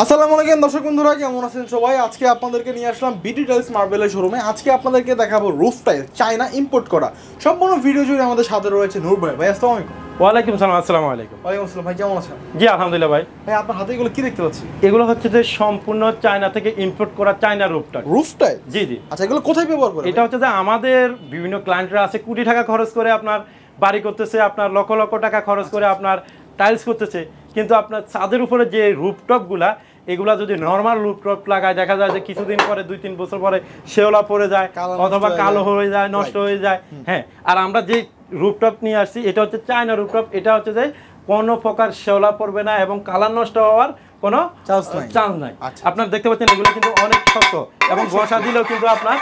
আসসালামু আলাইকুম দর্শক বন্ধুরা, কেমন আছেন সবাই? আজকে আপনাদেরকে নিয়ে আসলাম বিডি টাইলস মার্বেলের শোরুমে। আজকে আপনাদেরকে দেখাবো রুফ টাইল, চায়না ইম্পোর্ট করা। সম্পূর্ণ ভিডিও জুড়ে আমাদের সাথে রয়েছে নূর ভাই। ভাই আসসালামু আলাইকুম। ওয়ালাইকুম সালাম। আসসালামু আলাইকুম। ওয়ালাইকুম আসসালাম। ভাই কেমন আছেন? জি আলহামদুলিল্লাহ। ভাই আপনার হাতে এগুলো কি দেখতে পাচ্ছি? এগুলো হচ্ছে যে সম্পূর্ণ চায়না থেকে ইম্পোর্ট করা চায়না রুফ টাইল। জি জি। আচ্ছা, এগুলো কোথায় ব্যবহার করে? এটা হচ্ছে যে আমাদের বিভিন্ন ক্লায়েন্টরা আছে কোটি টাকা খরচ করে আপনার বাড়ি করতেছে, আপনার লক্ষ লক্ষ টাকা খরচ করে আপনার টাইলস করতেছে, কিন্তু আপনার ছাদের উপরে যে রুফটপগুলা এগুলা যদি নর্মাল রুফটপ লাগায় দেখা যায় যে কিছুদিন পরে 2-3 বছর পরে শেওলা পড়ে যায় অথবা কালো হয়ে যায়, নষ্ট হয়ে যায়। হ্যাঁ, আর আমরা যে রুফটপ নিয়ে আসছি এটা হচ্ছে চায়না রুফটপ। এটা হচ্ছে যে কোনো প্রকার শেওলা পড়বে না এবং কালার নষ্ট হওয়ার কোনো চান্স নাই। আপনার দেখতে পাচ্ছেন এগুলো কিন্তু অনেক শক্ত এবং ঘষা দিলেও কিন্তু আপনার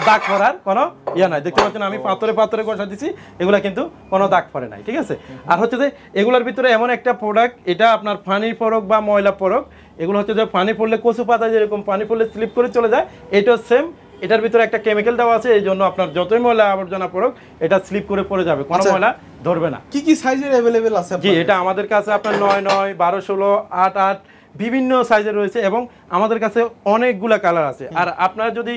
দাগ পড়ার কোনো ইয়ে নাই। দেখতে পাচ্ছেন আমি পাথরে পাথরে ঘষা দিচ্ছি, এগুলা কিন্তু কোনো দাগ পড়ে নাই। ঠিক আছে। আর হচ্ছে যে এগুলোর ভিতরে এমন একটা প্রোডাক্ট, এটা আপনার পানি পড়ক বা ময়লা পড়ক, এগুলো হচ্ছে যে পানি পড়লে কচু পাতা যেরকম পানি পড়লে স্লিপ করে চলে যায়, এটাও সেম। এটার ভিতরে একটা কেমিক্যাল দেওয়া আছে, এই জন্য আপনার যতই ময়লা আবর্জনা পড়ুক এটা স্লিপ করে পড়ে যাবে, কোনো ময়লা ধরবে না। কি কি সাইজের अवेलेबल আছে? জি, এটা আমাদের কাছে আপনার 9-9, 12-16, 8-8 বিভিন্ন সাইজের রয়েছে এবং আমাদের কাছে অনেকগুলা কালার আছে। আর আপনারা যদি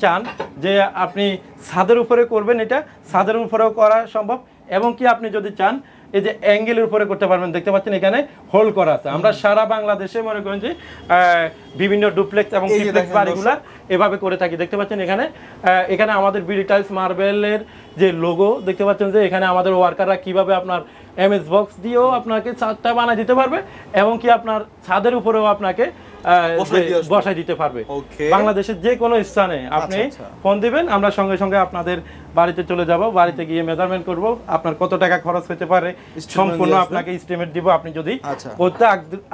চান যে আপনি ছাদের উপরে করবেন, এটা ছাদের উপরেও করা সম্ভব, এবং কি আপনি যদি চান এই যে অ্যাঙ্গেলের উপরে করতে পারবেন। দেখতে পাচ্ছেন এখানে হোল করা আছে। আমরা সারা বাংলাদেশে মনে করেন যে বিভিন্ন ডুপ্লেক্স এবং ট্রিপ্লেক্স বাড়িগুলা এভাবে করে থাকি। দেখতে পাচ্ছেন এখানে এখানে আমাদের বিডি টাইলস মার্বেলের যে লোগো দেখতে পাচ্ছেন, যে এখানে আমাদের ওয়ার্কাররা কিভাবে আপনার এমএস বক্স দিয়েও আপনাকে ছাদটা বানিয়ে দিতে পারবে এবং কি আপনার ছাদের উপরেও আপনাকে বসাই দিতে পারবে। বাংলাদেশের যে কোনো স্থানে আপনি ফোন দিবেন, আমরা সঙ্গে সঙ্গে আপনাদের বাড়িতে চলে যাব, বাড়িতে গিয়ে মেজারমেন্ট করব, আপনার কত টাকা খরচ হতে পারে সম্পূর্ণ আপনাকে এস্টিমেট দিব। আপনি যদি করতে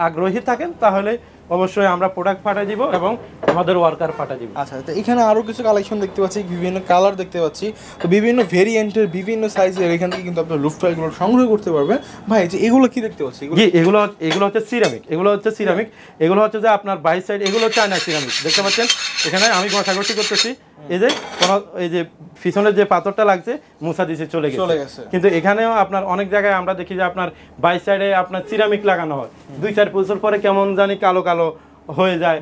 আগ্রহী থাকেন তাহলে অবশ্যই আমরা প্রোডাক্ট পাঠিয়ে দিব এবং আমাদের ওয়ার্কার পাঠিয়ে দিব। আচ্ছা, তো এখানে আরো কিছু কালেকশন দেখতে পাচ্ছি, বিভিন্ন কালার দেখতে পাচ্ছি, তো বিভিন্ন ভেরিয়েন্টের বিভিন্ন সাইজের এখান থেকে কিন্তু আপনারা রুফ টাইলগুলো সংগ্রহ করতে পারবেন। ভাই যে এগুলো কি দেখতে পাচ্ছি? জি, এগুলো হচ্ছে সিরামিক। এগুলো হচ্ছে সিরামিক। এগুলো হচ্ছে যে আপনার বাইশ সাইড, এগুলো চায়না সিরামিক। দেখতে পাচ্ছেন এখানে আমি ঘষাঘষি করতেছি, এই যে এই যে পিছনের যে পাথরটা লাগছে মুছা দিছে চলে গেছে, কিন্তু এখানেও আপনার অনেক জায়গায় আমরা দেখি যে আপনার বাইশ সাইডে আপনার সিরামিক লাগানো হয়, 2-4 বছর পরে কেমন জানি কালো কালো হয়ে যায়,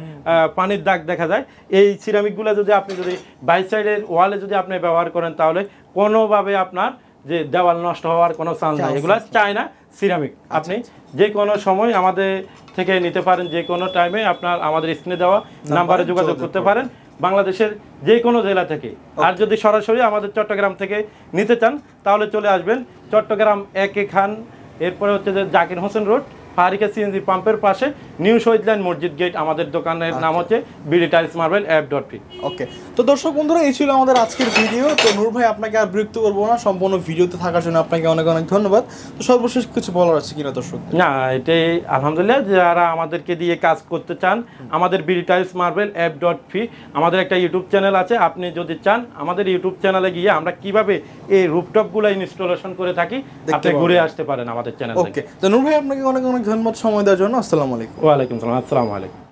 পানির দাগ দেখা যায়। এই সিরামিকগুলো যদি আপনি যদি বাইশ সাইডের ওয়ালে যদি আপনি ব্যবহার করেন তাহলে কোনোভাবে আপনার যে দেওয়াল নষ্ট হওয়ার কোনো চান্স নাই। এগুলো চায়না সিরামিক। আপনি যে কোনো সময় আমাদের থেকে নিতে পারেন, যে কোনো টাইমে আপনার আমাদের স্ক্রিনে দেওয়া নাম্বারে যোগাযোগ করতে পারেন, বাংলাদেশের যে কোনো জেলা থেকে। আর যদি সরাসরি আমাদের চট্টগ্রাম থেকে নিতে চান তাহলে চলে আসবেন চট্টগ্রাম একে খান, এরপরে হচ্ছে যে জাকির হোসেন রোড, ফারিকা সিএনজি পাম্পের পাশে, নিউ শহীদ লাইন মসজিদ গেট। আমাদের দোকানের নাম হচ্ছে বিডি টাইলস মার্বেল F.P। ওকে, তো দর্শক বন্ধুরা এই ছিল আমাদের আজকের ভিডিও। তো নূর ভাই আপনাকে আর বিরক্ত করবো না, সম্পূর্ণ ভিডিওতে থাকার জন্য আপনাকে অনেক অনেক ধন্যবাদ। তো সর্বশেষ কিছু বলার আছে কিনা দর্শক? না, এটাই আলহামদুলিল্লাহ, যারা আমাদেরকে দিয়ে কাজ করতে চান, আমাদের বিডি টাইলস মার্বেল F.P আমাদের একটা ইউটিউব চ্যানেল আছে। আপনি যদি চান আমাদের ইউটিউব চ্যানেলে গিয়ে আমরা কিভাবে এই রুফটপগুলো ইনস্টলেশন করে থাকি আপনি ঘুরে আসতে পারেন আমাদের চ্যানেলে। ওকে, তো নূর ভাই আপনাকে অনেক অনেক ধন্যবাদ সময় দেওয়ার জন্য। আসসালামু আলাইকুম। ওয়ালাইকুম সালাম। আসসালামু আলাইকুম।